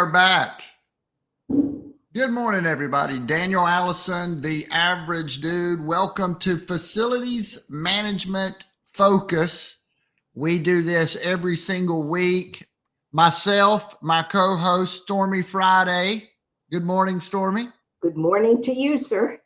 are back. Good morning, everybody. Daniel Allison, the average dude. Welcome to Facilities Management Focus. We do this every single week. Myself, my co-host, Stormy Friday. Good morning, Stormy. Good morning to you, sir.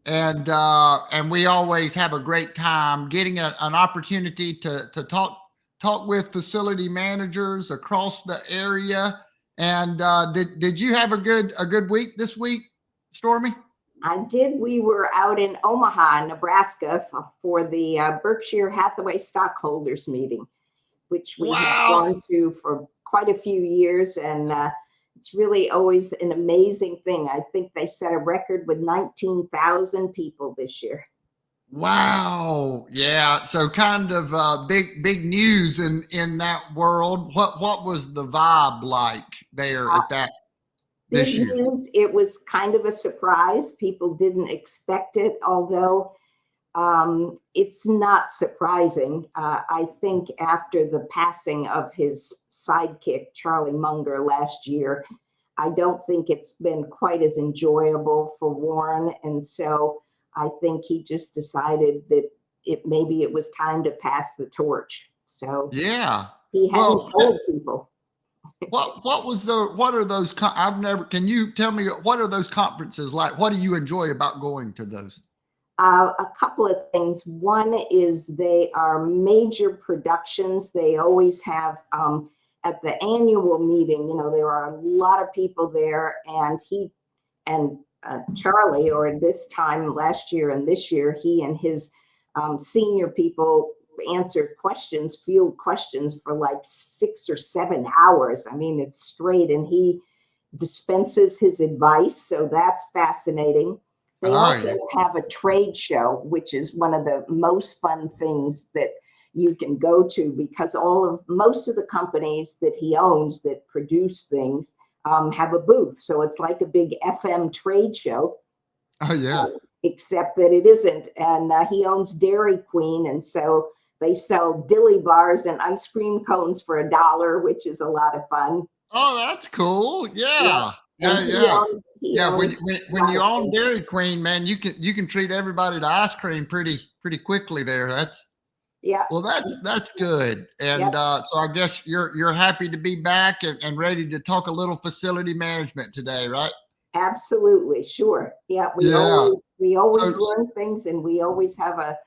And we always have a great time getting an opportunity to talk with facility managers across the area. And did you have a good week this week, Stormy? I did. We were out in Omaha, Nebraska for the Berkshire Hathaway stockholders meeting, which we have gone to for quite a few years. And it's really always an amazing thing. I think they set a record with 19,000 people this year. Wow. Yeah. So kind of big news in that world. What was the vibe like there at that this Big year? news. It was kind of a surprise. People didn't expect it, although it's not surprising. I think after the passing of his sidekick, Charlie Munger, last year, I don't think it's been quite as enjoyable for Warren. And so I think he just decided that maybe it was time to pass the torch. So Yeah. he hadn't told people. What are those? Can you tell me what are those conferences like? What do you enjoy about going to those? A couple of things. One is they are major productions. They always have, at the annual meeting, there are a lot of people there, and Charlie, or this time last year and this year, he and his senior people answered field questions for like 6 or 7 hours. I mean, it's straight, and he dispenses his advice. So that's fascinating. They also have a trade show, which is one of the most fun things that you can go to, because most of the companies that he owns that produce things have a booth. So it's like a big FM trade show. Oh, yeah. Except that it isn't. And he owns Dairy Queen. And so they sell dilly bars and ice cream cones for $1, which is a lot of fun. Oh, that's cool. Yeah. When you own Dairy Queen, man, you can treat everybody to ice cream pretty quickly there. That's good. And so I guess you're happy to be back and ready to talk a little facility management today, right? Absolutely, sure. Yeah, we always learn things, and we always have a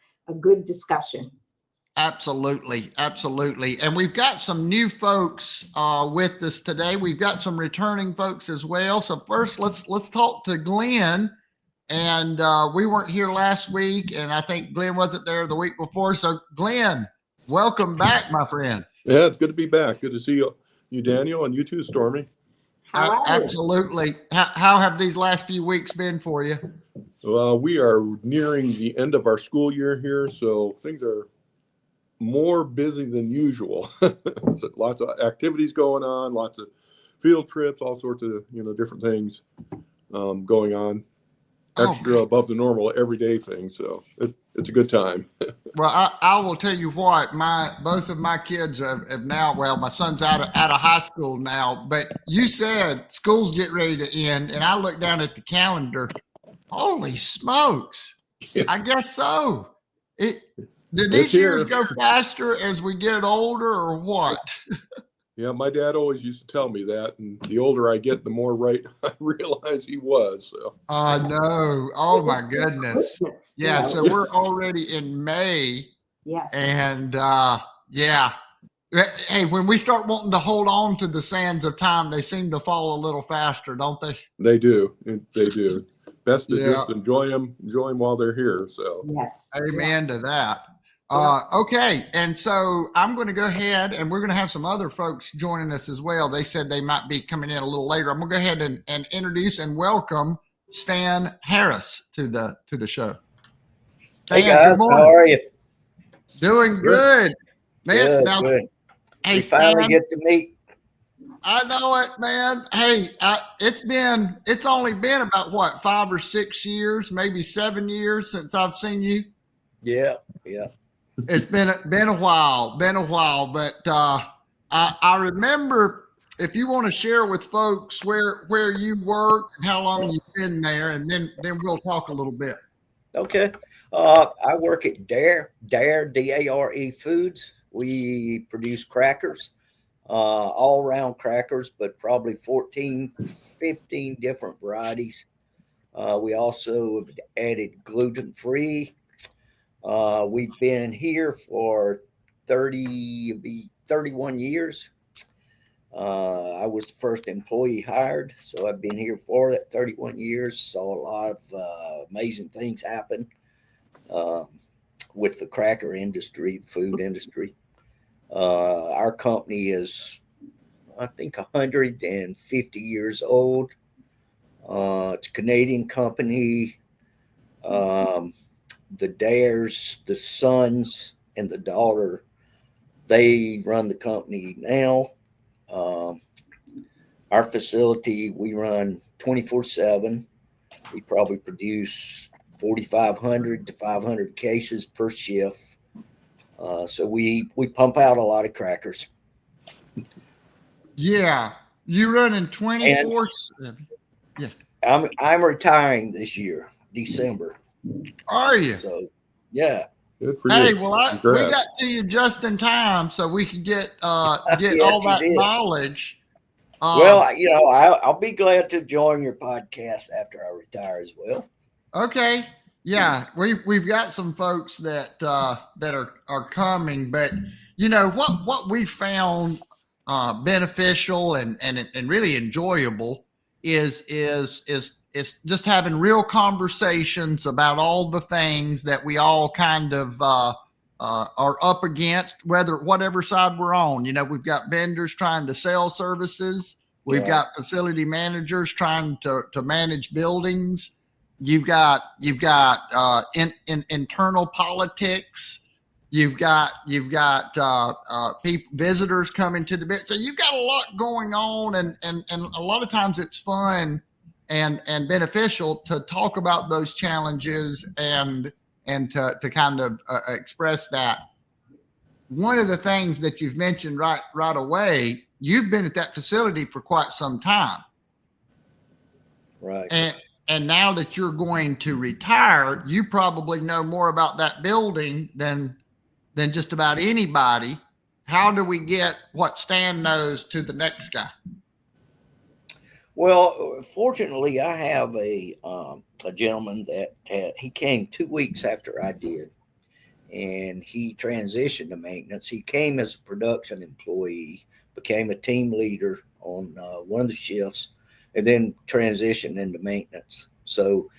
good discussion. Absolutely. And we've got some new folks with us today. We've got some returning folks as well. So first, let's talk to Glenn. And we weren't here last week, and I think Glenn wasn't there the week before. So Glenn, welcome back, my friend. Yeah, it's good to be back. Good to see you, Daniel, and you too, Stormy. Absolutely. How have these last few weeks been for you? Well, we are nearing the end of our school year here, so things are more busy than usual. So lots of activities going on, lots of field trips, all sorts of different things going on. Extra above the normal everyday thing, so it's a good time. Well, I will tell you what, both of my kids have now. Well, my son's out of high school now, but you said school's getting ready to end, and I looked down at the calendar. Holy smokes! Yeah. I guess so. Did these years go faster as we get older, or what? Yeah, my dad always used to tell me that, and the older I get, the more right I realize he was. So. I know. Oh my goodness. Yeah. So we're already in May. Yes. And yeah. Hey, when we start wanting to hold on to the sands of time, they seem to fall a little faster, don't they? They do. They do. Best to just enjoy them while they're here. So. Yes. Amen to that. Okay, and so I'm going to go ahead, and we're going to have some other folks joining us as well. They said they might be coming in a little later. I'm going to go ahead and introduce and welcome Stan Harris to the show. Stan, hey guys, how are you? Doing good, man. Good. Hey, we finally get to meet. I know it, man. Hey, it's only been about what, 5 or 6 years, maybe 7 years since I've seen you. Yeah. It's been a while, but I remember if you want to share with folks where you work and how long you've been there, and then we'll talk a little bit. Okay. I work at Dare, Dare Foods. We produce crackers, all round crackers, but probably 14, 15 different varieties. We also have added gluten-free. We've been here for 31 years. I was the first employee hired, so I've been here for that 31 years. Saw a lot of amazing things happen with the cracker industry, the food industry. Our company is, I think, 150 years old. It's a Canadian company. The Dares, the sons and the daughter, they run the company now. Our facility, we run 24/7. We probably produce 4,500 to 500 cases per shift. So we pump out a lot of crackers. Yeah, you running 24/7. Yeah. I'm retiring this year, December. Are you? So yeah. Good for Hey, you. well, we Congrats. got to you just in time, so we could get Yes, all that you did. knowledge. Well, I'll be glad to join your podcast after I retire as well. Okay, yeah, we've got some folks that are coming, but what we found beneficial and really enjoyable is just having real conversations about all the things that we all kind of are up against, whatever side we're on. We've got vendors trying to sell services. We've got facility managers trying to manage buildings. You've got internal politics. You've got people, visitors coming to the bit. So you've got a lot going on, and a lot of times it's fun and beneficial to talk about those challenges and to kind of express that. One of the things that you've mentioned right away, you've been at that facility for quite some time. Right. And now that you're going to retire, you probably know more about that building than just about anybody. How do we get what Stan knows to the next guy? Well, fortunately, I have a gentleman that he came 2 weeks after I did, and he transitioned to maintenance. He came as a production employee, became a team leader on one of the shifts, and then transitioned into maintenance. So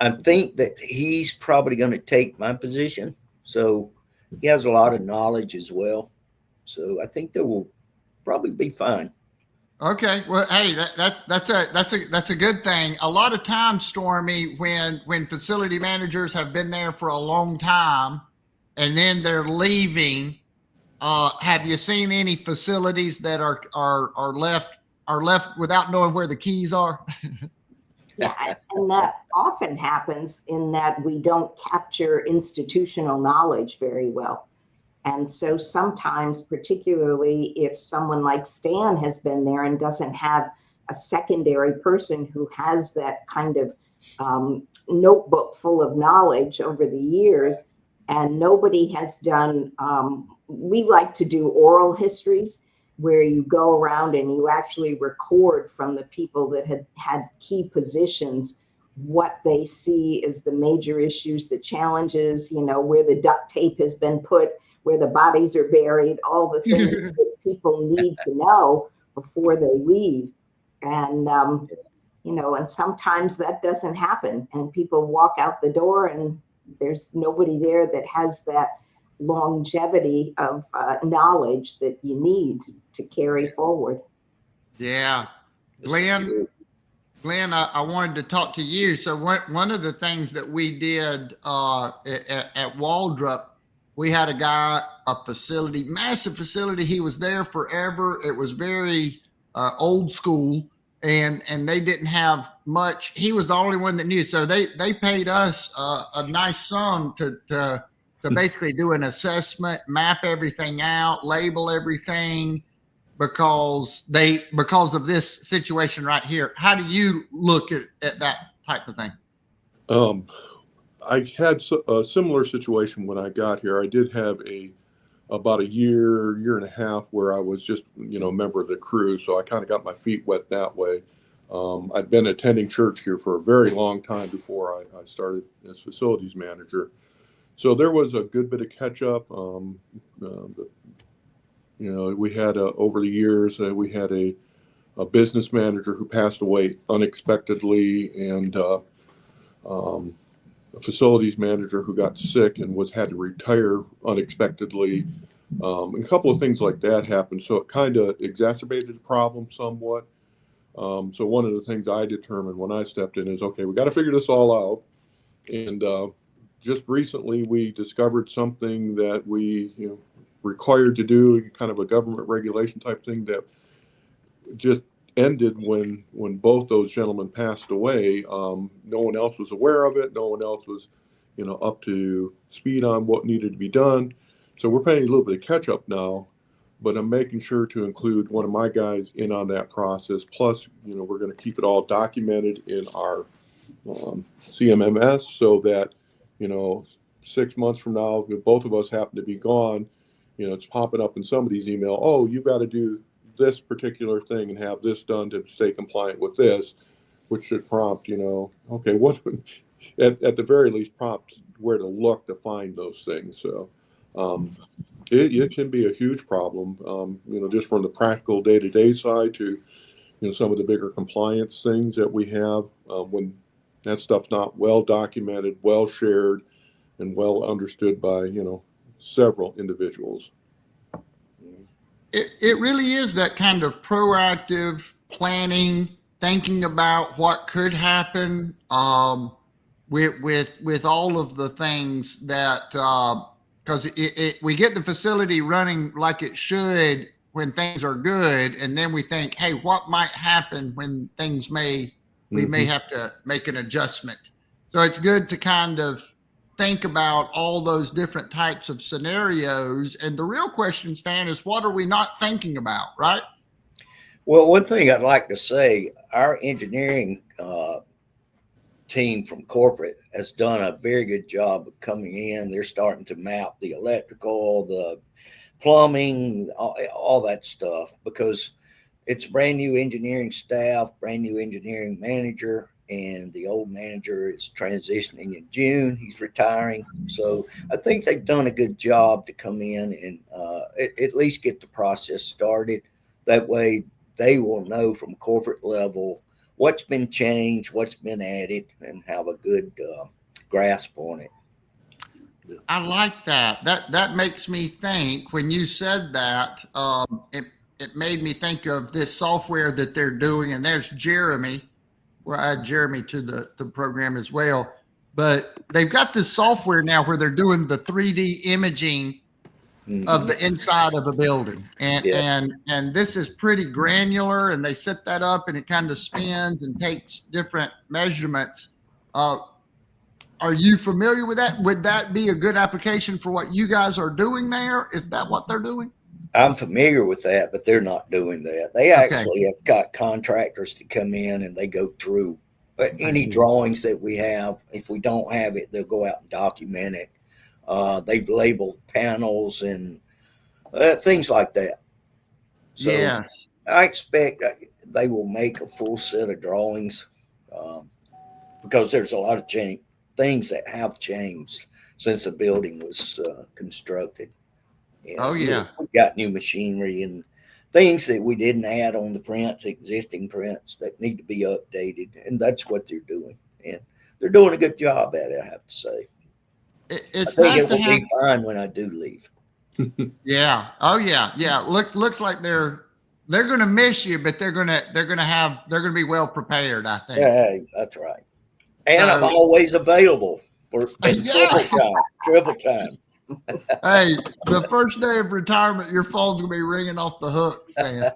I think that he's probably going to take my position. So he has a lot of knowledge as well. So I think that will probably be fine. Okay. Well, hey, that's a good thing. A lot of times, Stormy, when facility managers have been there for a long time and then they're leaving, have you seen any facilities that are left without knowing where the keys are? Yeah, and that often happens in that we don't capture institutional knowledge very well. And so sometimes, particularly if someone like Stan has been there and doesn't have a secondary person who has that kind of notebook full of knowledge over the years, and nobody has done, we like to do oral histories where you go around and you actually record from the people that had key positions what they see as the major issues, the challenges, where the duct tape has been put, where the bodies are buried, all the things that people need to know before they leave. And, and sometimes that doesn't happen and people walk out the door and there's nobody there that has that longevity of knowledge that you need to carry forward. Yeah. Glenn, I wanted to talk to you. So one of the things that we did at Waldrop, we had a guy, massive facility. He was there forever. It was very old school, and they didn't have much. He was the only one that knew. So they paid us a nice sum to basically do an assessment, map everything out, label everything. because of this situation right here. How do you look at that type of thing? I had a similar situation when I got here. I did have about a year and a half where I was just, a member of the crew. So I kind of got my feet wet that way. I'd been attending church here for a very long time before I started as facilities manager. So there was a good bit of catch up. We had over the years, we had a business manager who passed away unexpectedly, and a facilities manager who got sick and had to retire unexpectedly. And a couple of things like that happened. So it kind of exacerbated the problem somewhat. So one of the things I determined when I stepped in is, okay, we got to figure this all out. And just recently we discovered something that we required to do, kind of a government regulation type thing that just ended when both those gentlemen passed away. No one else was aware of it. No one else was, up to speed on what needed to be done. So we're playing a little bit of catch up now, but I'm making sure to include one of my guys in on that process. Plus, we're going to keep it all documented in our CMMS so that, 6 months from now, if both of us happen to be gone, it's popping up in somebody's email. Oh, you got to do this particular thing and have this done to stay compliant with this, which should prompt, okay, what at the very least prompt where to look to find those things. So it can be a huge problem, just from the practical day-to-day side to, some of the bigger compliance things that we have when that stuff's not well documented, well shared, and well understood by, several individuals. It really is that kind of proactive planning, thinking about what could happen with all of the things that, because we get the facility running like it should when things are good, and then we think, hey, what might happen when things we may have to make an adjustment. So it's good to kind of think about all those different types of scenarios. And the real question, Stan, is what are we not thinking about, right? Well, one thing I'd like to say, our engineering team from corporate has done a very good job of coming in. They're starting to map the electrical, the plumbing, all that stuff, because it's brand new engineering staff, brand new engineering manager, and the old manager is transitioning in June. He's retiring. So I think they've done a good job to come in and at least get the process started. That way they will know from corporate level what's been changed, what's been added, and have a good grasp on it. I like that. That makes me think, when you said that, it made me think of this software that they're doing, and there's Jeremy. Well, I had Jeremy to the program as well, but they've got this software now where they're doing the 3D imaging of the inside of a building. And this is pretty granular, and they set that up and it kind of spins and takes different measurements. Are you familiar with that? Would that be a good application for what you guys are doing there? Is that what they're doing? I'm familiar with that, but they're not doing that. They actually have got contractors to come in and they go through any drawings that we have. If we don't have it, they'll go out and document it. They've labeled panels and things like that. So yes. I expect they will make a full set of drawings because there's a lot of things that have changed since the building was constructed. And we got new machinery and things that we didn't add on the prints, existing prints that need to be updated. And that's what they're doing. And they're doing a good job at it, I have to say. It's I think nice it will be fine when I do leave. Yeah. Oh yeah. Yeah. Looks like they're going to miss you, but they're going to be well prepared, I think. Yeah, that's right. And I'm always available for triple time. Hey, the first day of retirement, your phone's gonna be ringing off the hook, Stan.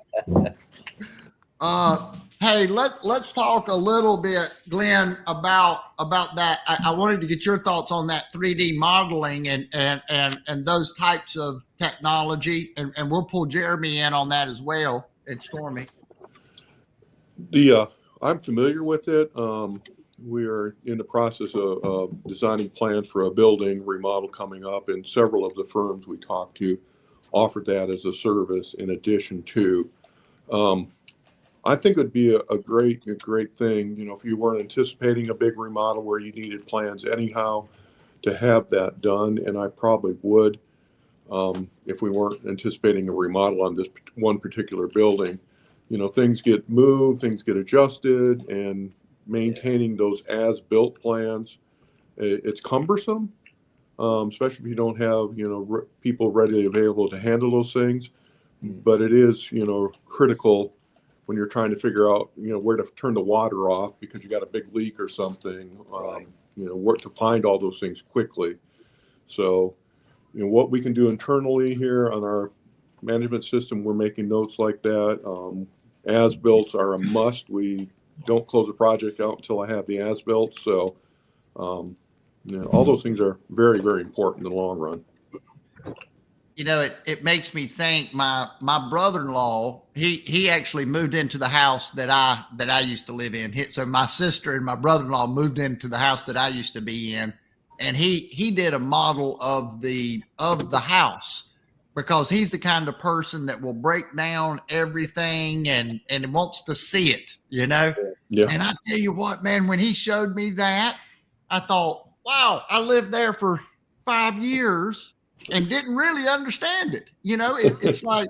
Hey, let's talk a little bit, Glenn, about that. I wanted to get your thoughts on that 3D modeling and those types of technology, and we'll pull Jeremy in on that as well, and Stormy. I'm familiar with it. We are in the process of designing plans for a building remodel coming up, and several of the firms we talked to offered that as a service in addition to. I think it would be a great thing, if you weren't anticipating a big remodel where you needed plans anyhow, to have that done, and I probably would, if we weren't anticipating a remodel on this one particular building. Things get moved, things get adjusted, and maintaining those as-built plans, it's cumbersome, especially if you don't have, people readily available to handle those things. But it is, critical when you're trying to figure out, where to turn the water off because you got a big leak or something, Right. where to find all those things quickly. So, what we can do internally here on our management system, we're making notes like that. As-built are a must. We don't close a project out until I have the as-built. So, all those things are very, very important in the long run. It makes me think my brother-in-law, he actually moved into the house that I used to live in. So my sister and my brother-in-law moved into the house that I used to be in, and he did a model of the house because he's the kind of person that will break down everything and wants to see it, Yeah. And I tell you what, man, when he showed me that, I thought, wow, I lived there for 5 years and didn't really understand it. It's like,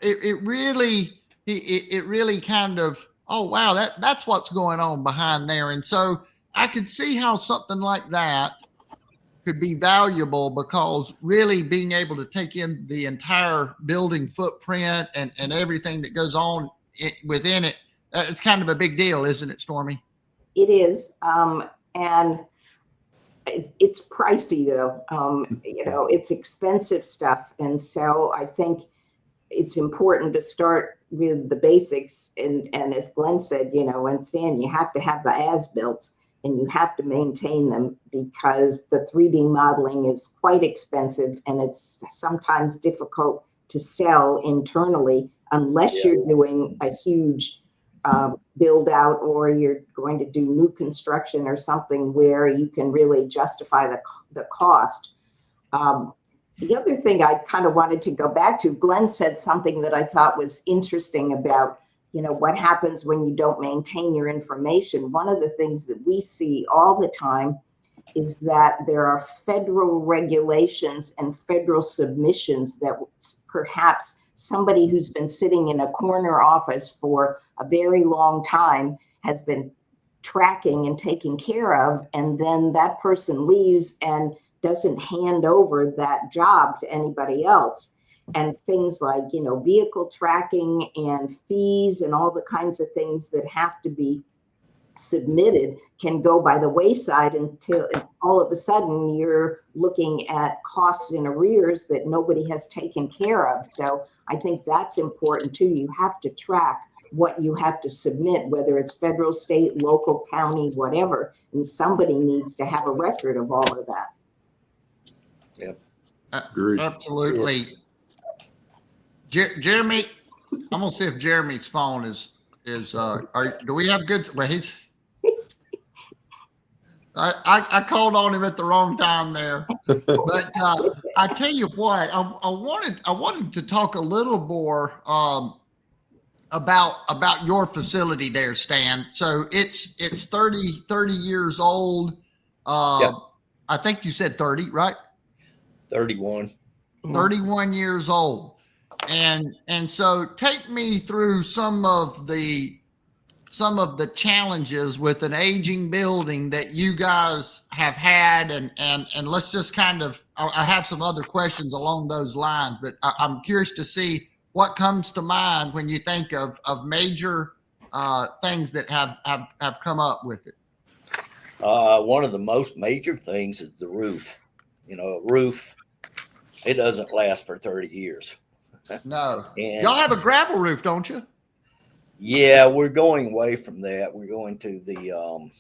it really kind of, oh, wow, that's what's going on behind there. And so I could see how something like that could be valuable, because really being able to take in the entire building footprint and everything that goes on within it, it's kind of a big deal, isn't it, Stormy? It is. And it's pricey though. It's expensive stuff. And so I think it's important to start with the basics. And as Glenn said, and Stan, you have to have the as-built and you have to maintain them, because the 3D modeling is quite expensive and it's sometimes difficult to sell internally unless you're doing a huge build out, or you're going to do new construction or something where you can really justify the cost. The other thing I kind of wanted to go back to, Glenn said something that I thought was interesting about, what happens when you don't maintain your information. One of the things that we see all the time is that there are federal regulations and federal submissions that perhaps somebody who's been sitting in a corner office for a very long time has been tracking and taking care of, and then that person leaves and doesn't hand over that job to anybody else. And things like, vehicle tracking and fees and all the kinds of things that have to be submitted can go by the wayside until all of a sudden you're looking at costs in arrears that nobody has taken care of. So I think that's important too. You have to track what you have to submit, whether it's federal, state, local, county, whatever, and somebody needs to have a record of all of that. Yep. Agreed. Absolutely. Jeremy, I'm gonna see if Jeremy's phone is do we have good? Well, I called on him at the wrong time there, but I tell you what, I wanted to talk a little more about your facility there, Stan. So it's 30 years old. Yep. I think you said 30, right? 31. 31 years old. And so take me through some of the challenges with an aging building that you guys have had, and let's just kind of, I have some other questions along those lines, but I'm curious to see what comes to mind when you think of major things that have come up with it. One of the most major things is the roof. A roof, it doesn't last for 30 years. No. And Y'all have a gravel roof, don't you? yeah, we're going away from that. We're going to the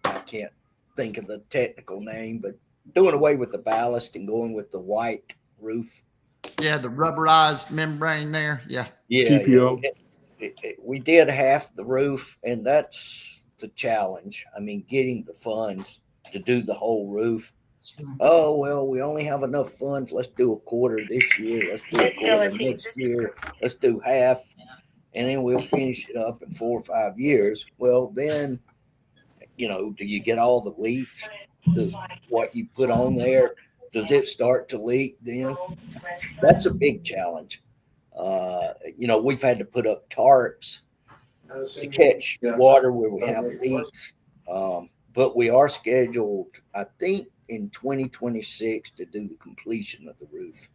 I can't think of the technical name, but doing away with the ballast and going with the white roof. Yeah, the rubberized membrane there. Yeah. Yeah, TPO. we did half the roof, and that's the challenge. I mean, getting the funds to do the whole roof. Sure. Oh, well, we only have enough funds. Let's do a quarter this year. Let's do a quarter next year. Let's do half, and then we'll finish it up in 4 or 5 years. Well, then, do you get all the leaks? Does what you put on there, does it start to leak then? That's a big challenge. We've had to put up tarps to catch water where we have leaks. But we are scheduled, I think, in 2026 to do the completion of the roof.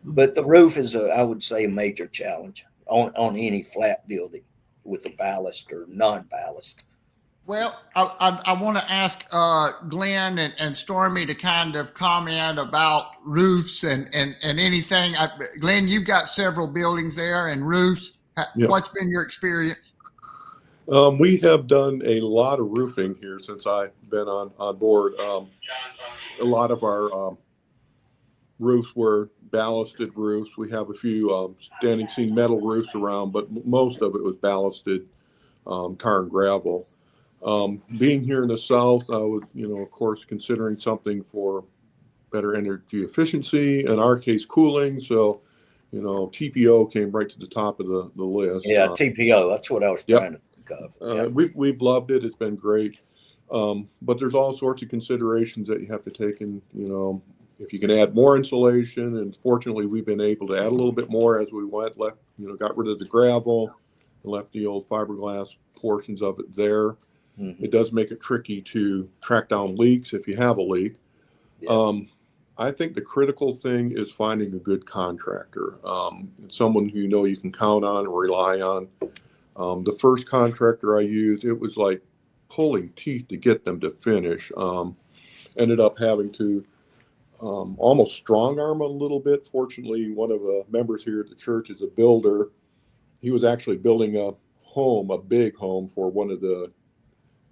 But the roof is, I would say, a major challenge on any flat building with a ballast or non-ballast. Well, I want to ask Glenn and Stormy to kind of comment about roofs and anything. Glenn, you've got several buildings there and roofs. Yeah. What's been your experience? We have done a lot of roofing here since I've been on board. A lot of our roofs were ballasted roofs. We have a few standing seam metal roofs around, but most of it was ballasted tar and gravel. Being here in the South, I was, of course, considering something for better energy efficiency, in our case, cooling. So, TPO came right to the top of the list. Yeah, TPO. That's what I was trying to think of. Yep. We've loved it. It's been great. But there's all sorts of considerations that you have to take in, if you can add more insulation. And fortunately, we've been able to add a little bit more as we went, got rid of the gravel and left the old fiberglass portions of it there. Mm-hmm. It does make it tricky to track down leaks if you have a leak. Yeah. I think the critical thing is finding a good contractor, someone who you can count on and rely on. The first contractor I used, it was like pulling teeth to get them to finish. Ended up having to almost strong arm a little bit. Fortunately, one of the members here at the church is a builder. He was actually building a big home for one of the,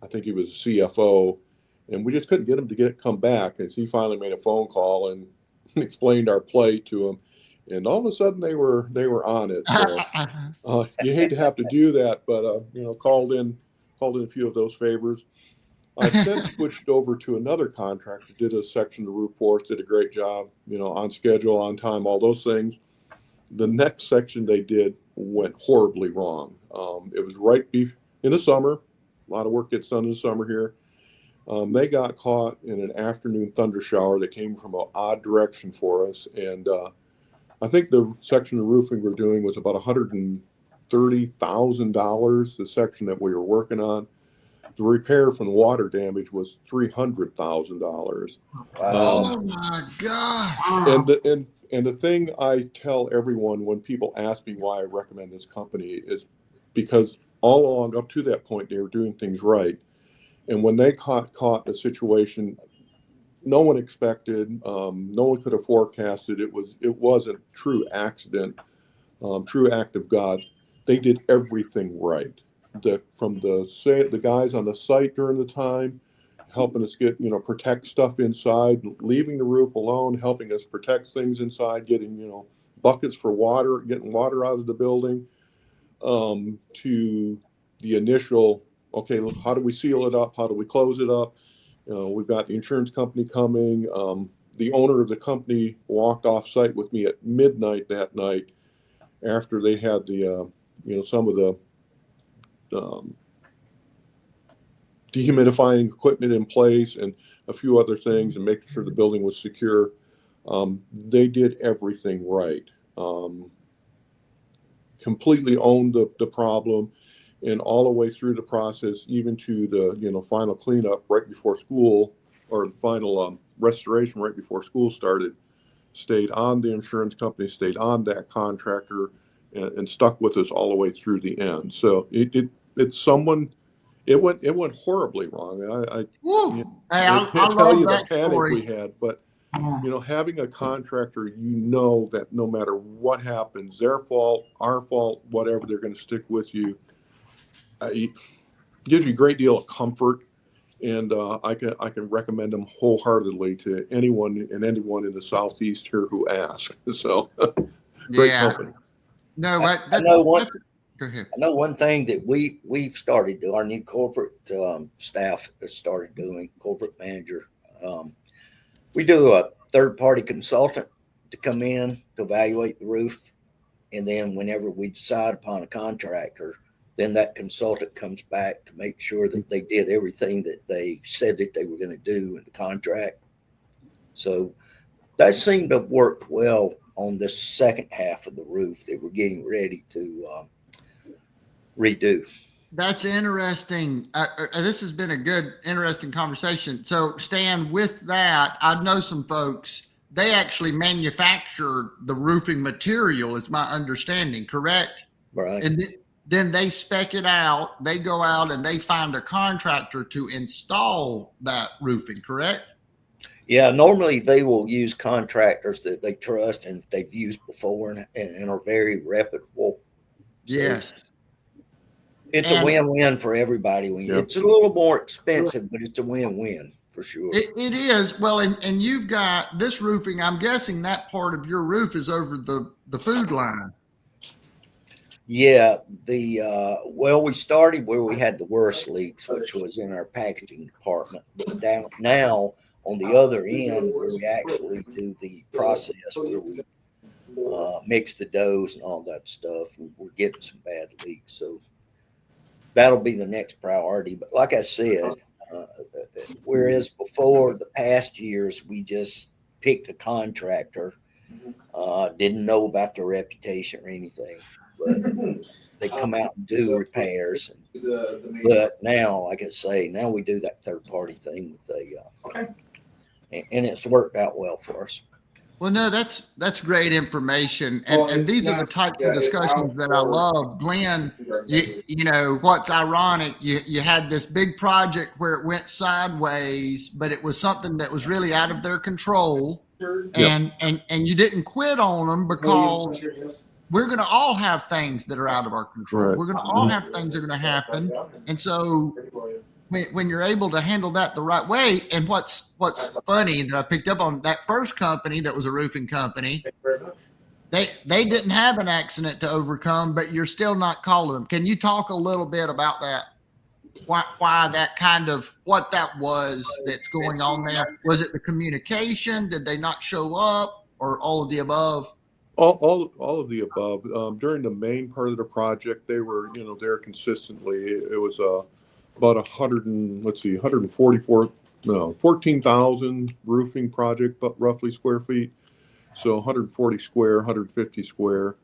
I think he was a CFO, and we just couldn't get him to come back. And he finally made a phone call and explained our plight to him, and all of a sudden they were on it. So you hate to have to do that, but called in a few of those favors. I've since switched over to another contractor, did a section of the roof for us, did a great job, on schedule, on time, all those things. The next section they did went horribly wrong. It was right in the summer. A lot of work gets done in the summer here. They got caught in an afternoon thunder shower that came from an odd direction for us. And I think the section of roofing we're doing was about $130,000, the section that we were working on. The repair from the water damage was $300,000. Oh my God! And the thing I tell everyone when people ask me why I recommend this company is because all along up to that point they were doing things right, and when they caught a situation no one expected, no one could have forecasted, it was a true accident, true act of God. They did everything right. From the guys on the site during the time, helping us get protect stuff inside, leaving the roof alone, helping us protect things inside, getting buckets for water, getting water out of the building, to the initial, okay, look, how do we seal it up? How do we close it up? We've got the insurance company coming. The owner of the company walked off site with me at midnight that night after they had the some of the dehumidifying equipment in place and a few other things, and making sure the building was secure. They did everything right. Completely owned the problem, and all the way through the process, even to the final cleanup right before school, or the final restoration right before school started, stayed on the insurance company, stayed on that contractor, and stuck with us all the way through the end. So it's someone. It went horribly wrong. I can't tell you the panic we had, but having a contractor, that no matter what happens, their fault, our fault, whatever, they're going to stick with you. It gives you a great deal of comfort, and I can recommend them wholeheartedly to anyone in the Southeast here who asks. So great Yeah. company. No, I that's, know one. that's go ahead. I know one thing that we've started to, our new corporate staff has started doing, corporate manager. We do a third party consultant to come in to evaluate the roof. And then whenever we decide upon a contractor, then that consultant comes back to make sure that they did everything that they said that they were going to do in the contract. So that seemed to have worked well on the second half of the roof that we're getting ready to redo. That's interesting. This has been a good, interesting conversation. So, Stan, with that, I know some folks, they actually manufacture the roofing material, is my understanding, correct? Right. And then they spec it out, they go out and they find a contractor to install that roofing, correct? Yeah, normally they will use contractors that they trust and they've used before and are very reputable. So Yes. it's And a win-win for everybody. It's a little more expensive, but it's a win-win for sure. It is. Well, and you've got this roofing, I'm guessing that part of your roof is over the food line. Yeah, we started where we had the worst leaks, which was in our packaging department. But down now on the other end, where we actually do the process, where we mix the doughs and all that stuff, we're getting some bad leaks. So that'll be the next priority. But like I said, whereas before the past years, we just picked a contractor, didn't know about their reputation or anything. But they come out and do repairs. But now, like I say, now we do that third party thing with and it's worked out well for us. Well, no, that's great information, and these are the types of discussions that I love. Glenn, you know what's ironic? You had this big project where it went sideways, but it was something that was really out of their control, and you didn't quit on them because we're going to all have things that are out of our control. Right. We're going to all have things that are going to happen, and so when you're able to handle that the right way, and what's funny that I picked up on, that first company that was a roofing company, they didn't have an accident to overcome, but you're still not calling them. Can you talk a little bit about that? Why that kind of, what that was that's going on there? Was it the communication? Did they not show up, or all of the above? All of the above. During the main part of the project, they were, there consistently. It was about 14,000 roofing project, but roughly square feet. So 140 square, 150 square.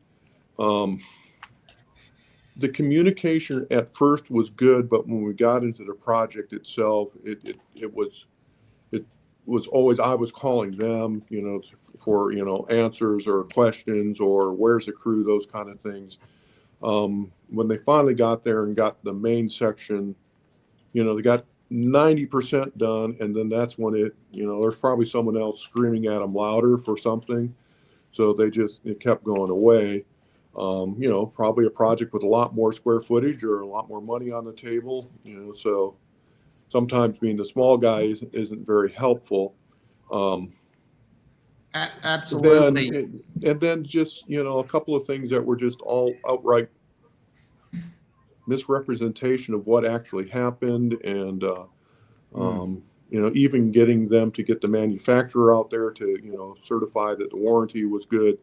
The communication at first was good, but when we got into the project itself, it was always, I was calling them, for, answers or questions or where's the crew, those kind of things. When they finally got there and got the main section, they got 90% done. And then that's when there's probably someone else screaming at them louder for something. So it kept going away. Probably a project with a lot more square footage or a lot more money on the table, so sometimes being the small guy isn't very helpful. Absolutely. And then just, a couple of things that were just all outright misrepresentation of what actually happened. And, even getting them to get the manufacturer out there to, certify that the warranty was good.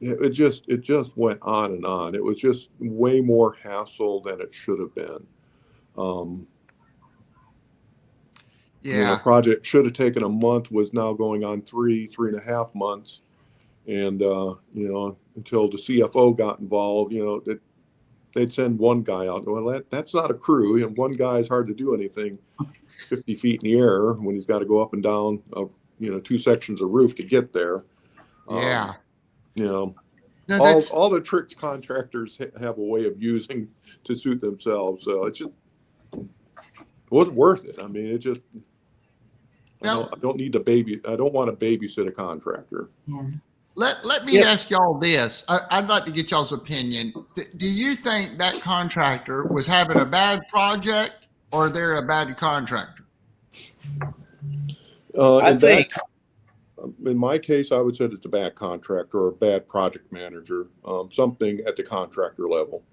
It just went on and on. It was just way more hassle than it should have been. Project should have taken a month, was now going on 3.5 months. And, until the CFO got involved, they'd send one guy out. Well, that's not a crew. And one guy is hard to do anything 50 feet in the air when he's got to go up and down, 2 sections of roof to get there. Yeah. No, all the tricks contractors have a way of using to suit themselves. So it wasn't worth it. I mean, it just, I don't need to I don't want to babysit a contractor. Let me ask y'all this. I'd like to get y'all's opinion. Do you think that contractor was having a bad project, or they're a bad contractor? I And think, in my case, I would say it's a bad contractor or a bad project manager, something at the contractor level.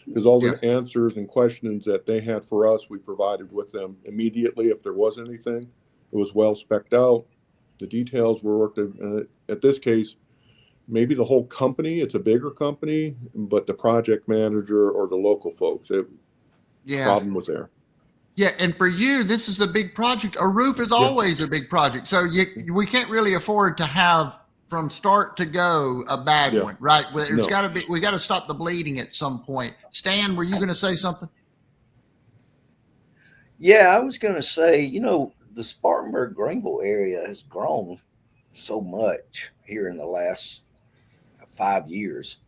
Because all the answers and questions that they had for us, we provided with them immediately if there was anything. It was well spec'd out. The details were worked at this case, maybe the whole company, it's a bigger company, but the project manager or the local folks, problem was there. Yeah, and for you, this is a big project. A roof is always a big project. So we can't really afford to have from start to go a bad one, right? Well, it's got to be. We got to stop the bleeding at some point. Stan, were you going to say something? yeah, I was going to say, the Spartanburg Greenville area has grown so much here in the last 5 years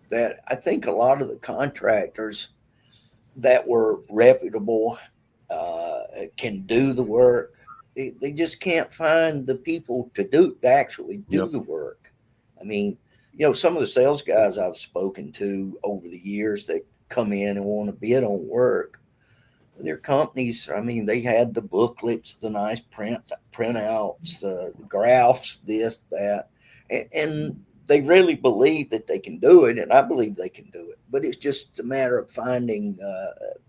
that I think a lot of the contractors that were reputable can do the work. They just can't find the people to actually do the work. I mean, some of the sales guys I've spoken to over the years that come in and want to bid on work, their companies, I mean, they had the booklets, the nice printouts, the graphs, this, that, and they really believe that they can do it, and I believe they can do it. But it's just a matter of finding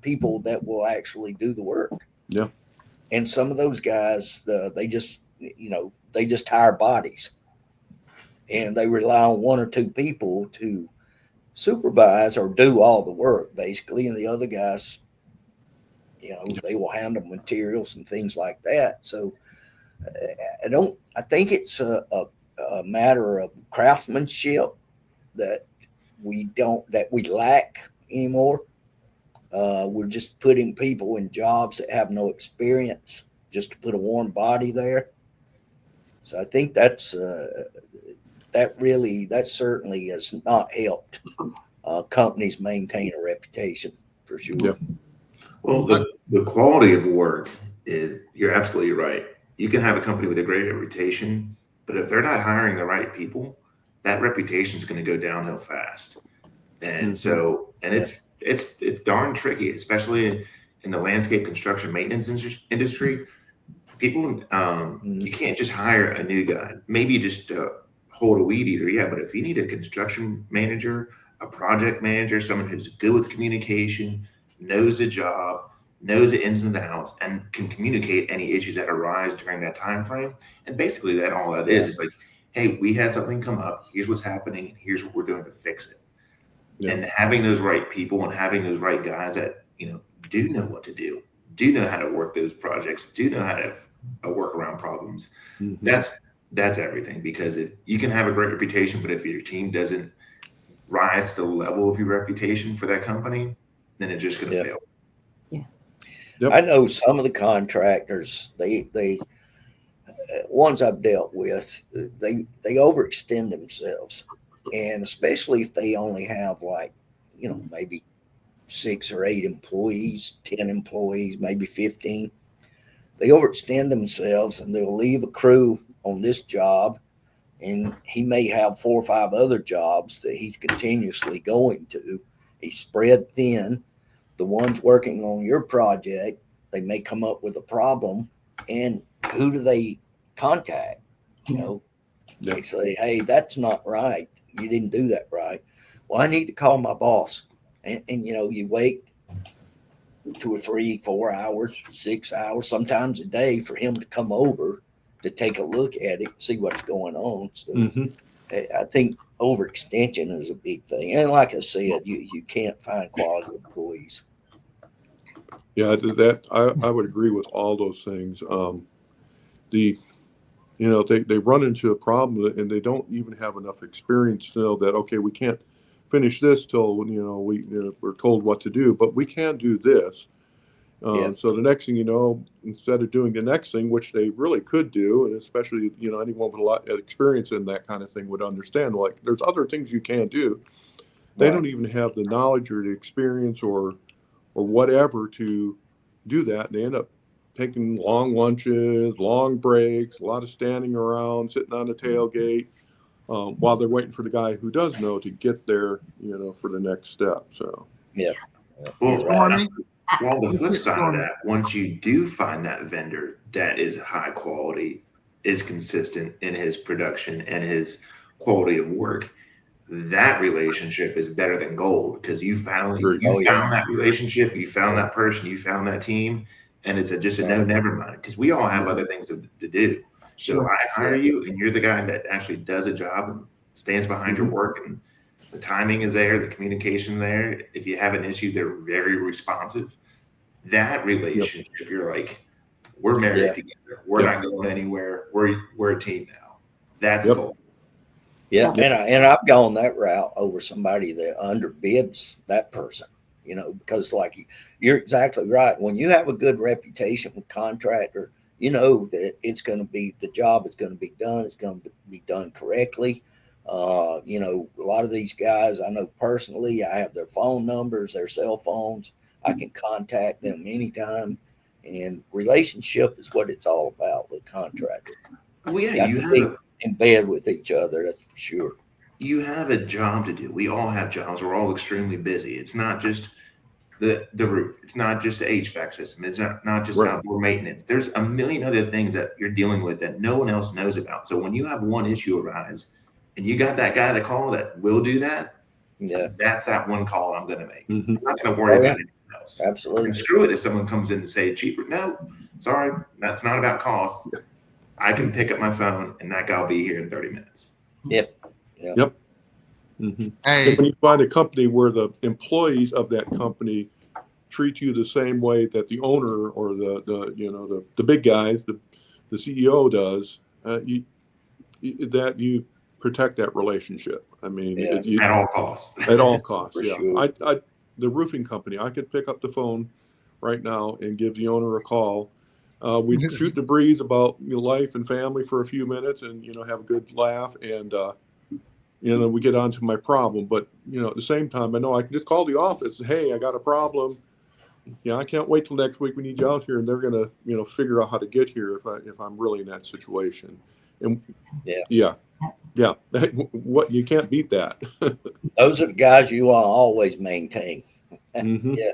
people that will actually do the work. Yeah. And some of those guys, they just hire bodies, and they rely on one or two people to supervise or do all the work, basically, and the other guys, they will handle materials and things like that. So I think it's a matter of craftsmanship that we lack anymore. We're just putting people in jobs that have no experience just to put a warm body there. So I think that certainly has not helped companies maintain a reputation, for sure. Yeah. Well, the quality of work is, you're absolutely right. You can have a company with a great reputation, but if they're not hiring the right people, that reputation is going to go downhill fast. And so, and it's darn tricky, especially in the landscape construction maintenance industry. People, you can't just hire a new guy. Maybe just hold a weed eater, yeah. But if you need a construction manager, a project manager, someone who's good with communication, knows the job, knows the ins and outs, and can communicate any issues that arise during that time frame. And basically, all that is like, hey, we had something come up. Here's what's happening, and here's what we're doing to fix it. Yeah. And having those right people and having those right guys that do know what to do know how to work those projects, do know how to work around problems. Mm-hmm. That's everything. Because if you can have a great reputation, but if your team doesn't rise to the level of your reputation for that company, then it's just going to fail. Yeah. Yep. I know some of the contractors, they ones I've dealt with, they overextend themselves. And especially if they only have maybe 6 or 8 employees, 10 employees, maybe 15, they overextend themselves and they'll leave a crew on this job. And he may have 4 or 5 other jobs that he's continuously going to. He's spread thin. The ones working on your project, they may come up with a problem. And who do they contact? They say, hey, that's not right. You didn't do that right. Well, I need to call my boss. And you wait 2 or 3, 4 hours, 6 hours, sometimes a day for him to come over to take a look at it, see what's going on. So I think overextension is a big thing. And like I said, you can't find quality employees. Yeah, I would agree with all those things. They run into a problem and they don't even have enough experience to know that, okay, we can't finish this till we're told what to do, but we can do this. So the next thing you know, instead of doing the next thing, which they really could do, and especially anyone with a lot of experience in that kind of thing would understand, like there's other things you can do. They don't even have the knowledge or the experience or whatever to do that. They end up taking long lunches, long breaks, a lot of standing around, sitting on the tailgate while they're waiting for the guy who does know to get there, for the next step. So Well, Stormy, While the flip Let's get side of going. that, once you do find that vendor that is high quality, is consistent in his production and his quality of work, that relationship is better than gold because you found Agreed. you Oh, yeah. found that relationship, you found that person, you found that team, and it's just a no never mind because we all have other things to do. So if I hire you and you're the guy that actually does a job and stands behind your work and the timing is there, the communication there. If you have an issue, they're very responsive. That relationship, you're like, we're married Yeah. together. We're not going anywhere. We're a team now. That's Yep. gold. Yeah, and I've gone that route over somebody that underbids that person, because like you're exactly right. When you have a good reputation with contractor, you know that it's going to be, the job is going to be done. It's going to be done correctly. A lot of these guys I know personally. I have their phone numbers, their cell phones. I can contact them anytime, and relationship is what it's all about with contractors. Well, yeah, You have to be in bed with each other, that's for sure. you have a job to do. We all have jobs. We're all extremely busy. It's not just the roof. It's not just the HVAC system. It's not just outdoor maintenance. There's a million other things that you're dealing with that no one else knows about. So when you have one issue arise and you got that guy that call that will do that, that's that one call I'm going to make. I'm not going to worry about anything else. Absolutely. And screw it if someone comes in to say cheaper. No, sorry, that's not about cost. I can pick up my phone and that guy will be here in 30 minutes. Yep. Hey, And when you find a company where the employees of that company treat you the same way that the owner or the big guys, the CEO does, you protect that relationship. I mean, at all costs. At all costs. For Yeah. sure. The roofing company, I could pick up the phone right now and give the owner a call. We shoot the breeze about life and family for a few minutes, and have a good laugh, and we get on to my problem. But at the same time, I know I can just call the office. Hey, I got a problem. I can't wait till next week. We need you out here, and they're gonna figure out how to get here if I'm really in that situation. And what, you can't beat that. Those are the guys you want to always maintain. Yeah.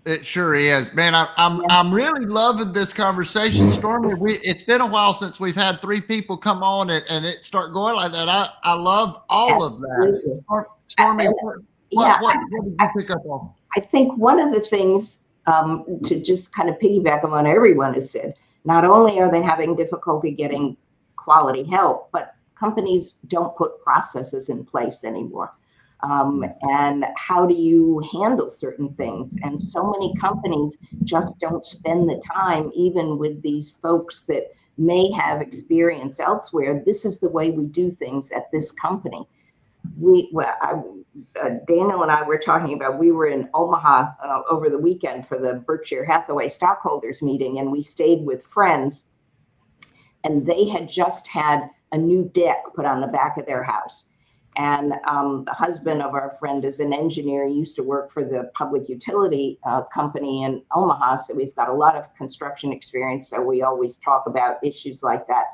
it sure is, man. I'm really loving this conversation, Stormy. It's been a while since we've had three people come on and it start going like that. I love all of that. Stormy, what did you pick up on? I think one of the things to just kind of piggyback on what everyone has said, not only are they having difficulty getting quality help, but companies don't put processes in place anymore. And how do you handle certain things? And so many companies just don't spend the time, even with these folks that may have experience elsewhere. This is the way we do things at this company. Daniel and I were talking about, we were in Omaha over the weekend for the Berkshire Hathaway stockholders meeting, and we stayed with friends, and they had just had a new deck put on the back of their house. And the husband of our friend is an engineer. He used to work for the public utility company in Omaha, so he's got a lot of construction experience. So we always talk about issues like that.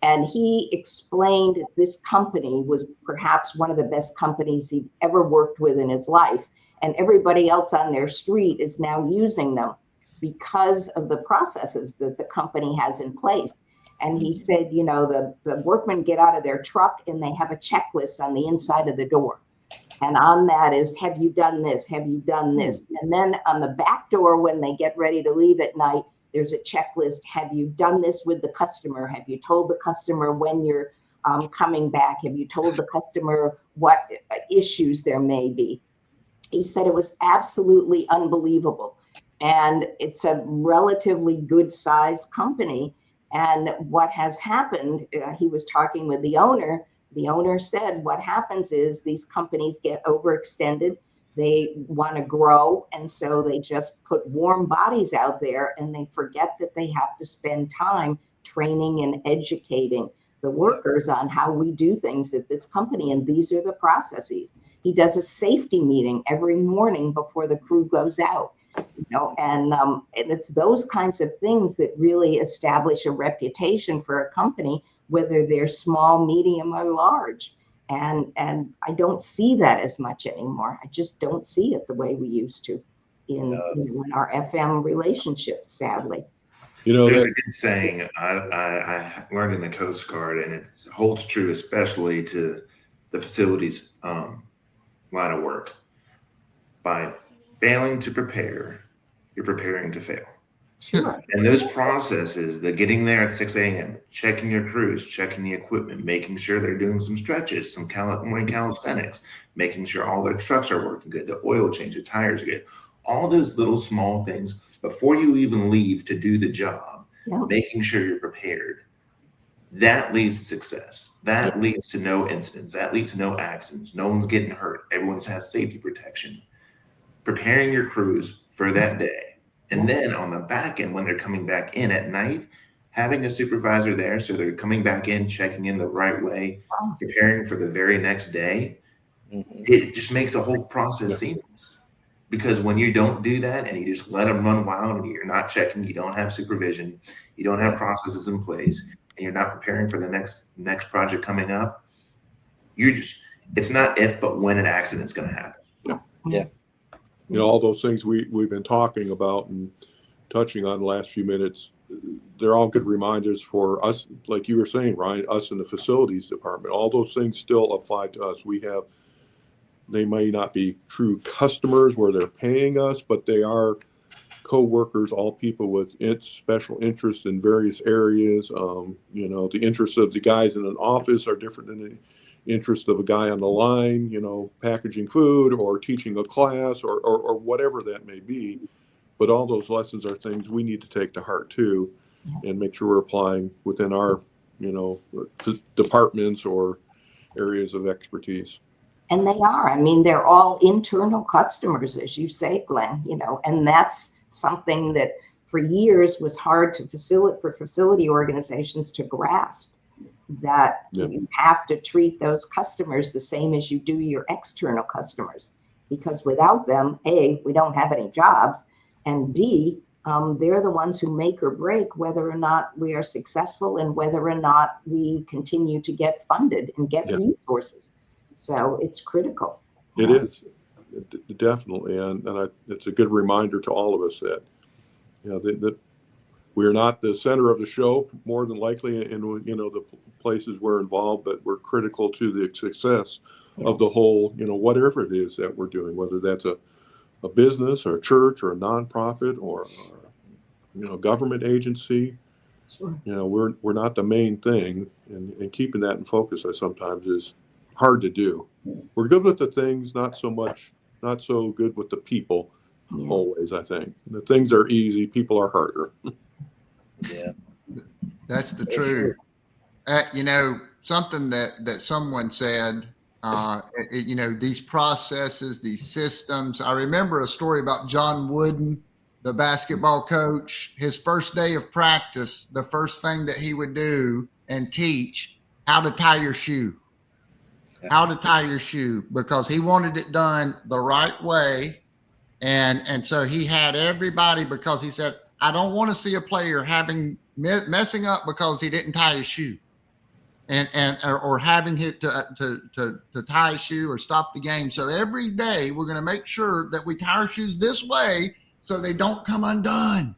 And he explained that this company was perhaps one of the best companies he'd ever worked with in his life. And everybody else on their street is now using them because of the processes that the company has in place. And he said, the workmen get out of their truck and they have a checklist on the inside of the door. And on that is, have you done this? Have you done this? And then on the back door, when they get ready to leave at night, there's a checklist. Have you done this with the customer? Have you told the customer when you're coming back? Have you told the customer what issues there may be? He said it was absolutely unbelievable. And it's a relatively good sized company. And what has happened, he was talking with the owner. The owner said what happens is these companies get overextended. They want to grow. And so they just put warm bodies out there and they forget that they have to spend time training and educating the workers on how we do things at this company. And these are the processes. He does a safety meeting every morning before the crew goes out. And it's those kinds of things that really establish a reputation for a company, whether they're small, medium, or large. And I don't see that as much anymore. I just don't see it the way we used to. in our FM relationships, sadly. You know, There's a that, good saying I learned in the Coast Guard, and it holds true especially to the facilities line of work. By failing to prepare, you're preparing to fail. Sure. And those processes, the getting there at 6 a.m., checking your crews, checking the equipment, making sure they're doing some stretches, some morning calisthenics, making sure all their trucks are working good, the oil change, the tires are good, all those little small things before you even leave to do the job, Yeah. making sure you're prepared. That leads to success. That leads to no incidents. That leads to no accidents. No one's getting hurt. Everyone has safety protection. Preparing your crews for that day. And then on the back end, when they're coming back in at night, having a supervisor there so they're coming back in, checking in the right way, preparing for the very next day, it just makes the whole process seamless. Because when you don't do that and you just let them run wild and you're not checking, you don't have supervision, you don't have processes in place, and you're not preparing for the next project coming up, it's not if, but when an accident's going to happen. Yeah. you know, all those things we've been talking about and touching on the last few minutes, they're all good reminders for us, like you were saying, Ryan, us in the facilities department. All those things still apply to us. They may not be true customers where they're paying us, but they are co-workers, all people with special interests in various areas. You know, the interests of the guys in an office are different than the interest of a guy on the line, you know, packaging food or teaching a class or whatever that may be. But all those lessons are things we need to take to heart too, and make sure we're applying within our, you know, departments or areas of expertise. And they are. I mean, they're all internal customers, as you say, Glenn, you know, and that's something that for years was hard to for facility organizations to grasp, that you have to treat those customers the same as you do your external customers, because without them, A, we don't have any jobs, and B, they're the ones who make or break whether or not we are successful and whether or not we continue to get funded and get resources. So it's critical. It is, definitely, and it's a good reminder to all of us that, you know, that we're not the center of the show, more than likely, in, you know, the places we're involved, but we're critical to the success of the whole, you know, whatever it is that we're doing, whether that's a business or a church or a nonprofit or you know, government agency. Sure. You know, we're not the main thing, and keeping that in focus sometimes is hard to do. We're good with the things, not so good with the people. Always, I think the things are easy, people are harder. Yeah, that's the truth. You know, something that someone said, you know, these processes, these systems. I remember a story about John Wooden, the basketball coach. His first day of practice, the first thing that he would do and teach, how to tie your shoe. How to tie your shoe, because he wanted it done the right way. And so he had everybody, because he said, I don't want to see a player messing up because he didn't tie his shoe or having it to tie his shoe or stop the game. So every day we're going to make sure that we tie our shoes this way so they don't come undone.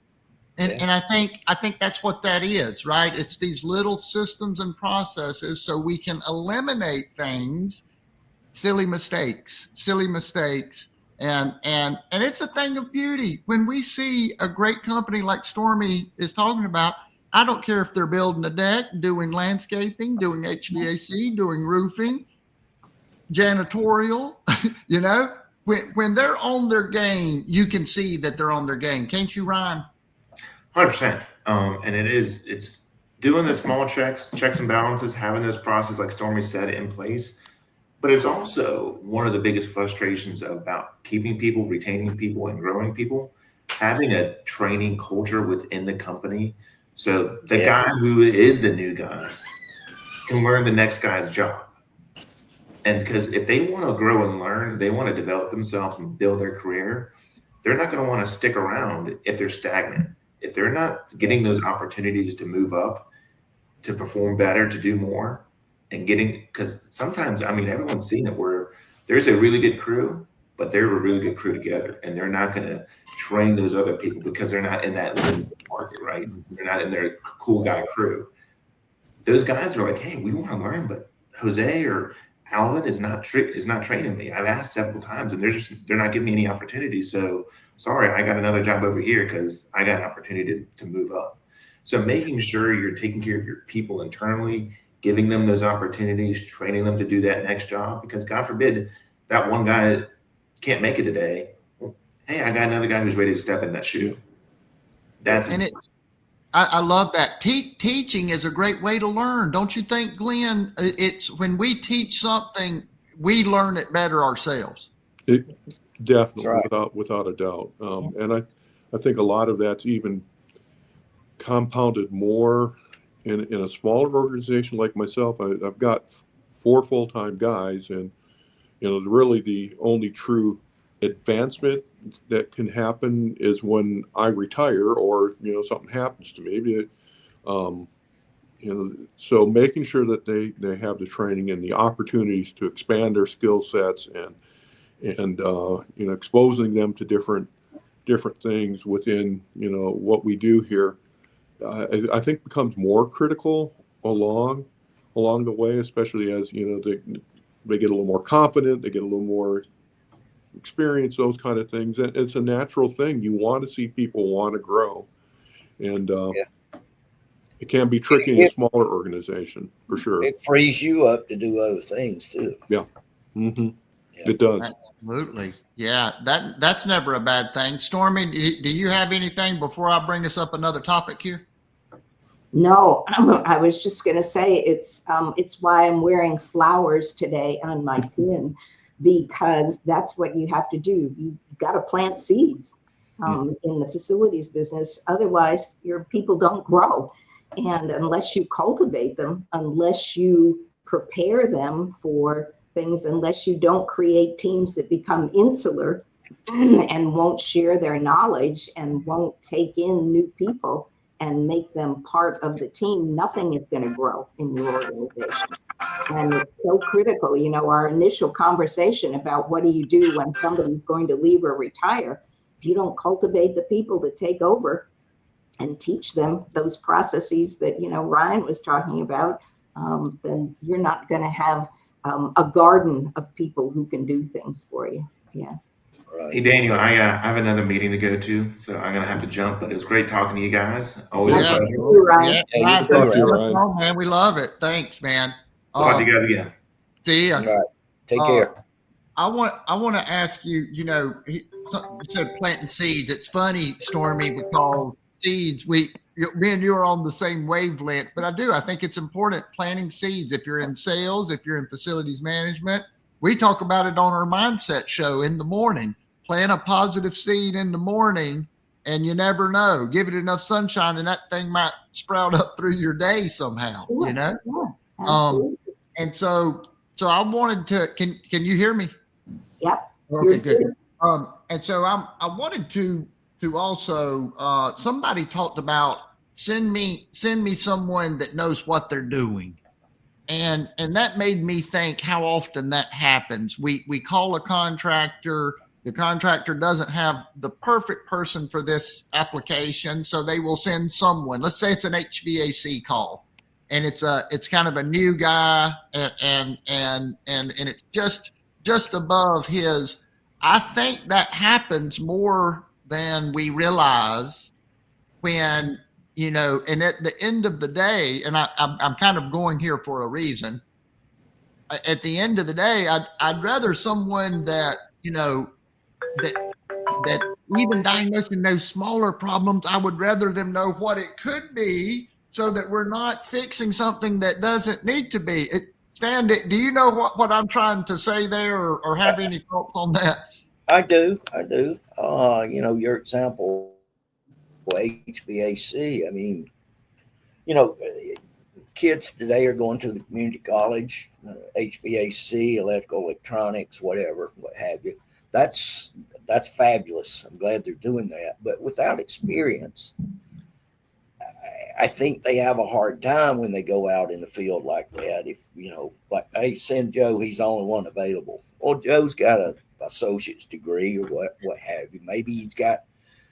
And I think that's what that is, right? It's these little systems and processes so we can eliminate things, silly mistakes. And it's a thing of beauty. When we see a great company like Stormy is talking about, I don't care if they're building a deck, doing landscaping, doing HVAC, doing roofing, janitorial, you know, when they're on their game, you can see that they're on their game. Can't you, Ryan? 100%. And it's doing the small checks and balances, having those processes, like Stormy said, in place. But it's also one of the biggest frustrations about keeping people, retaining people, and growing people, having a training culture within the company. So the guy who is the new guy can learn the next guy's job. And because if they want to grow and learn, they want to develop themselves and build their career, they're not going to want to stick around if they're stagnant. If they're not getting those opportunities to move up, to perform better, to do more, and because sometimes, I mean, everyone's seen it where there's a really good crew but they're a really good crew together, and they're not going to train those other people because they're not in that market, right? They're not in their cool guy crew. Those guys are like, hey, we want to learn, but Jose or Alvin is not training me. I've asked several times, and they're not giving me any opportunities. So sorry, I got another job over here because I got an opportunity to move up. So making sure you're taking care of your people internally, giving them those opportunities, training them to do that next job, because God forbid that one guy can't make it today. Well, hey, I got another guy who's ready to step in that shoe. That's And I love that. Teaching is a great way to learn. Don't you think, Glenn? It's when we teach something, we learn it better ourselves. Definitely, right. without a doubt. And I think a lot of that's even compounded more in a smaller organization like myself. I've got 4 full-time guys, and really the only true advancement that can happen is when I retire or something happens to me. So making sure that they have the training and the opportunities to expand their skill sets and exposing them to different things within what we do here, I think becomes more critical along the way, especially as they get a little more confident, they get a little more experience, those kind of things. And it's a natural thing. You want to see people want to grow, and it can be tricky in a smaller organization for sure. It frees you up to do other things too. Yeah. Mm-hmm. Yeah. It does. Absolutely. Yeah, that's never a bad thing. Stormy, do you have anything before I bring us up another topic here? No, I was just going to say it's why I'm wearing flowers today on my pin, because that's what you have to do. You got to plant seeds in the facilities business. Otherwise, your people don't grow. And unless you cultivate them, unless you prepare them for things, unless you don't create teams that become insular and won't share their knowledge and won't take in new people and make them part of the team, nothing is going to grow in your organization. And it's so critical. Our initial conversation about what do you do when somebody's going to leave or retire, if you don't cultivate the people to take over and teach them those processes that Ryan was talking about, then you're not going to have a garden of people who can do things for you. Yeah. Right. Hey, Daniel, I have another meeting to go to, so I'm going to have to jump, but it was great talking to you guys. Always a Yeah. pleasure. Thank you, Ryan. Yeah, Yeah, you too, thanks for Ryan. the call, man. We love it. Thanks, man. Talk to you guys again. See ya. All right. Take care. I want to ask you. You said planting seeds. It's funny, Stormy, because seeds. Me and you are on the same wavelength. But I think it's important planting seeds. If you're in sales, if you're in facilities management, we talk about it on our mindset show in the morning. Plant a positive seed in the morning, and you never know. Give it enough sunshine, and that thing might sprout up through your day somehow. Yeah, absolutely. And so I wanted to. Can you hear me? Yep. Okay, good. And so I wanted to also. Somebody talked about send me someone that knows what they're doing. And that made me think how often that happens. We call a contractor. The contractor doesn't have the perfect person for this application, so they will send someone. Let's say it's an HVAC call, and it's kind of a new guy, and it's just above his. I think that happens more than we realize when. And at the end of the day, and I'm kind of going here for a reason. At the end of the day, I'd rather someone that that even diagnosing those smaller problems, I would rather them know what it could be, so that we're not fixing something that doesn't need to be. Stan, do you know what I'm trying to say there, or have any thoughts on that? I do. Your example. HVAC. I mean, kids today are going to the community college, HVAC, electrical, electronics, whatever, what have you. That's fabulous. I'm glad they're doing that. But without experience, I think they have a hard time when they go out in the field like that. If, like, hey, send Joe, he's the only one available. Well, Joe's got a associate's degree or what have you. Maybe he's got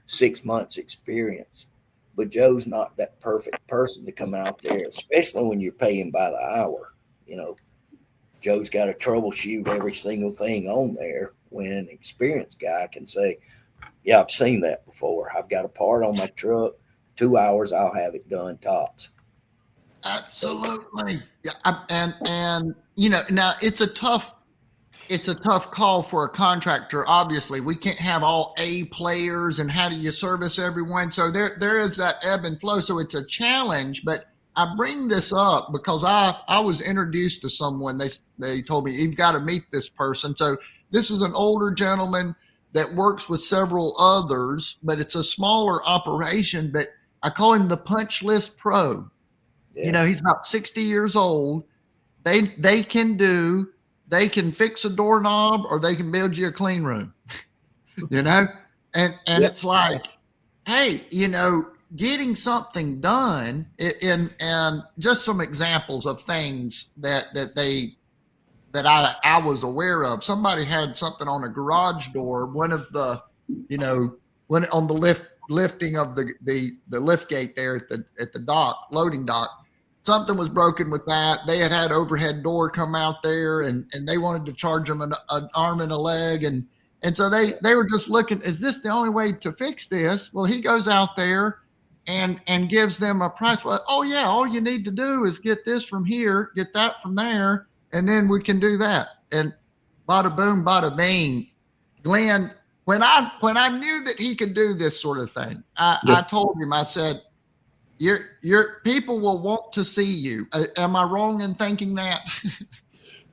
6 months experience, but Joe's not that perfect person to come out there, especially when you're paying by the hour. You know, Joe's got to troubleshoot every single thing on there when an experienced guy can say, yeah, I've seen that before. I've got a part on my truck, 2 hours, I'll have it done tops. Absolutely. Yeah. And you know, now it's a tough call for a contractor. Obviously, we can't have all A players, and how do you service everyone? So there is that ebb and flow. So it's a challenge, but I bring this up because I was introduced to someone. They told me, you've got to meet this person. So this is an older gentleman that works with several others, but it's a smaller operation, but I call him the punch list pro. Yeah. You know, he's about 60 years old. They can fix a doorknob, or they can build you a clean room, you know? And it's like, hey, you know, getting something done and just some examples of things that I was aware of. Somebody had something on a garage door, one of the, you know, when on the lifting of the lift gate there at the dock, loading dock, something was broken with that. They had overhead door come out there, and they wanted to charge them an arm and a leg. And so they were just looking, is this the only way to fix this? Well, he goes out there and gives them a price. Well, oh yeah, all you need to do is get this from here, get that from there, and then we can do that. And bada boom, bada bing. Glenn, when I knew that he could do this sort of thing, I told him, I said, your people will want to see you. Am I wrong in thinking that?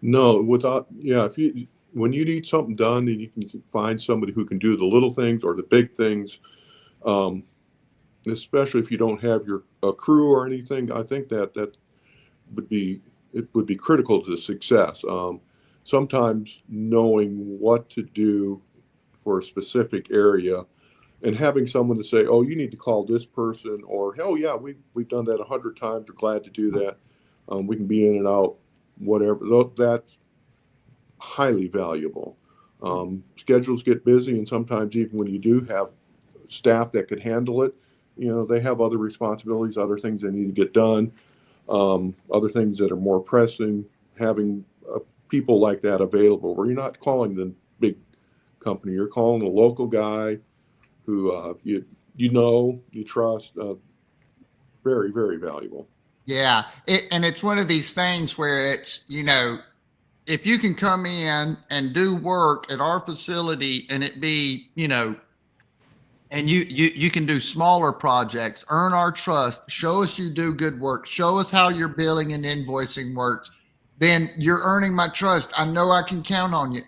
No, when you need something done, and you can find somebody who can do the little things or the big things, especially if you don't have a crew or anything, I think that would be critical to success. Sometimes knowing what to do for a specific area, and having someone to say, oh, you need to call this person, or, oh yeah, we've done that 100 times. We're glad to do that. We can be in and out, whatever. That's highly valuable. Schedules get busy, and sometimes even when you do have staff that could handle it, you know, they have other responsibilities, other things they need to get done, other things that are more pressing. Having people like that available, where you're not calling the big company, you're calling a local guy who you trust. Very, very valuable. Yeah. And it's one of these things where it's, you know, if you can come in and do work at our facility and it be, you know, and you can do smaller projects, earn our trust, show us you do good work, show us how your billing and invoicing works, then you're earning my trust. I know I can count on you.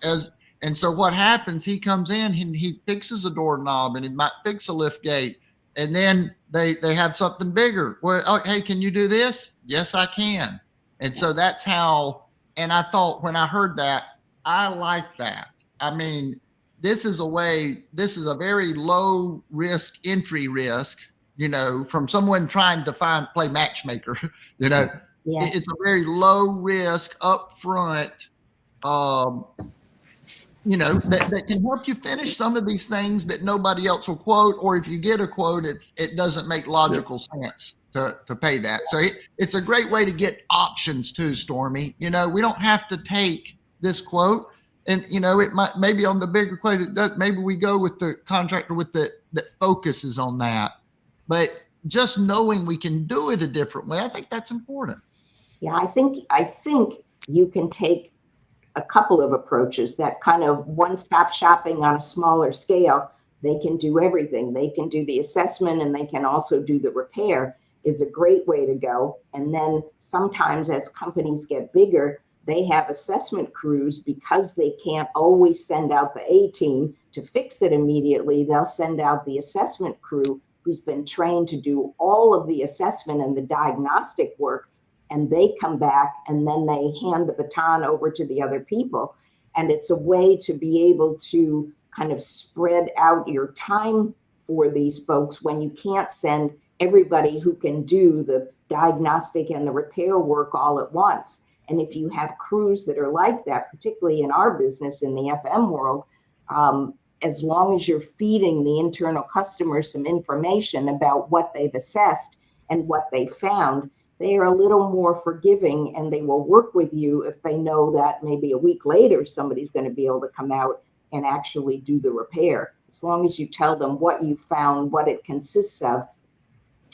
And so what happens, he comes in and he fixes a doorknob, and he might fix a lift gate, and then they have something bigger. Well, oh, hey, can you do this? Yes, I can. And so that's how, and I thought when I heard that, I like that. I mean, this is a very low risk entry risk, you know, from someone trying to play matchmaker, you know. Yeah. It's a very low risk upfront, you know, that can help you finish some of these things that nobody else will quote, or if you get a quote, it doesn't make logical sense to pay that. So it's a great way to get options too, Stormy. You know, we don't have to take this quote, and you know, it might maybe on the bigger quote, maybe we go with the contractor that focuses on that. But just knowing we can do it a different way, I think that's important. Yeah, I think you can take a couple of approaches. That kind of one-stop shopping on a smaller scale. They can do everything. They can do the assessment, and they can also do the repair, is a great way to go. And then sometimes as companies get bigger, they have assessment crews, because they can't always send out the A team to fix it immediately. They'll send out the assessment crew who's been trained to do all of the assessment and the diagnostic work, and they come back and then they hand the baton over to the other people. And it's a way to be able to kind of spread out your time for these folks when you can't send everybody who can do the diagnostic and the repair work all at once. And if you have crews that are like that, particularly in our business, in the FM world, as long as you're feeding the internal customers some information about what they've assessed and what they found, they are a little more forgiving, and they will work with you if they know that maybe a week later somebody's going to be able to come out and actually do the repair. As long as you tell them what you found, what it consists of,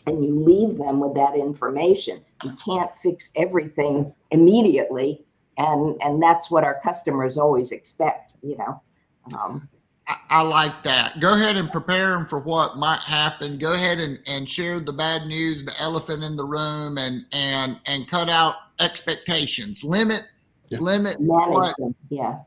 and you leave them with that information. You can't fix everything immediately, and that's what our customers always expect, you know. I like that. Go ahead and prepare them for what might happen. Go ahead and share the bad news, the elephant in the room, and cut out expectations. Limit Manage what, them. Yeah.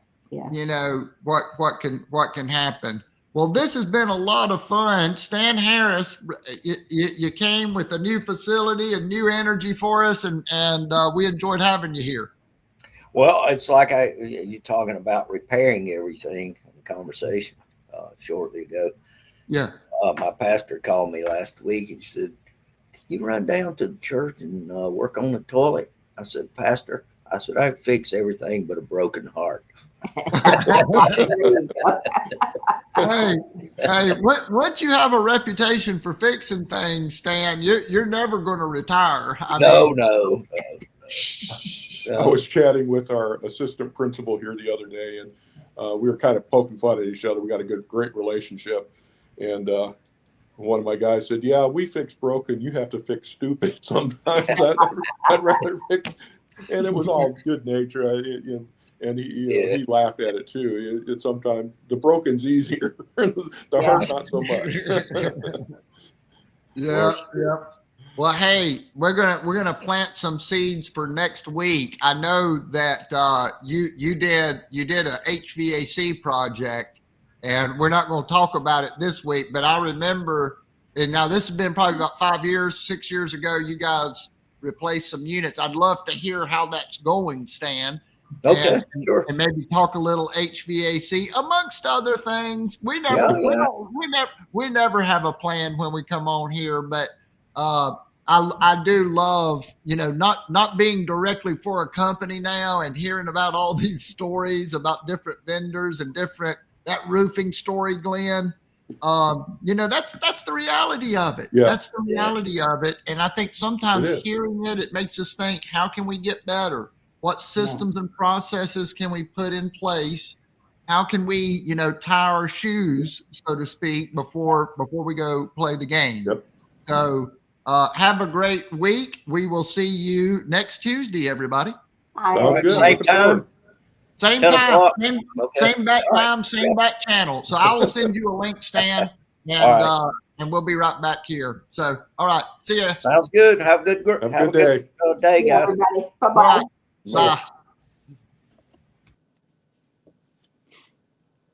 you know, what can happen. Well, this has been a lot of fun. Stan Harris, you came with a new facility and new energy for us, and we enjoyed having you here. Well, it's like you're talking about repairing everything in the conversation shortly ago. Yeah. My pastor called me last week and he said, "Can you run down to the church and work on the toilet?" I said, "Pastor," I said, "I fix everything but a broken heart." There you go. Hey, once you have a reputation for fixing things, Stan, you're never going to retire. No. I was chatting with our assistant principal here the other day, and we were kind of poking fun at each other. We got a great relationship. And one of my guys said, "Yeah, we fix broken. You have to fix stupid sometimes." I'd rather fix. And it was all good nature. And he laughed at it too. It's sometimes the broken's easier. The heart, not so much. Yeah. Well, hey, we're gonna plant some seeds for next week. I know that you did a HVAC project, and we're not going to talk about it this week. But I remember, and now this has been probably about 6 years ago. You guys replaced some units. I'd love to hear how that's going, Stan. Okay, sure. And maybe talk a little HVAC amongst other things. We never have a plan when we come on here, but I do love, not being directly for a company now and hearing about all these stories about different vendors and that roofing story, Glenn. That's the reality of it. Yeah. That's the reality of it. And I think sometimes hearing it makes us think, how can we get better? What systems and processes can we put in place? How can we, tie our shoes, so to speak, before we go play the game? Yep. So have a great week. We will see you next Tuesday, everybody. Hi. Same time. Same 10 time, o'clock. same back time, same back channel. So I will send you a link, Stan, and we'll be right back here. So, all right, see ya. Sounds good. Have a good day. Day, guys. Everybody. Bye-bye. Bye.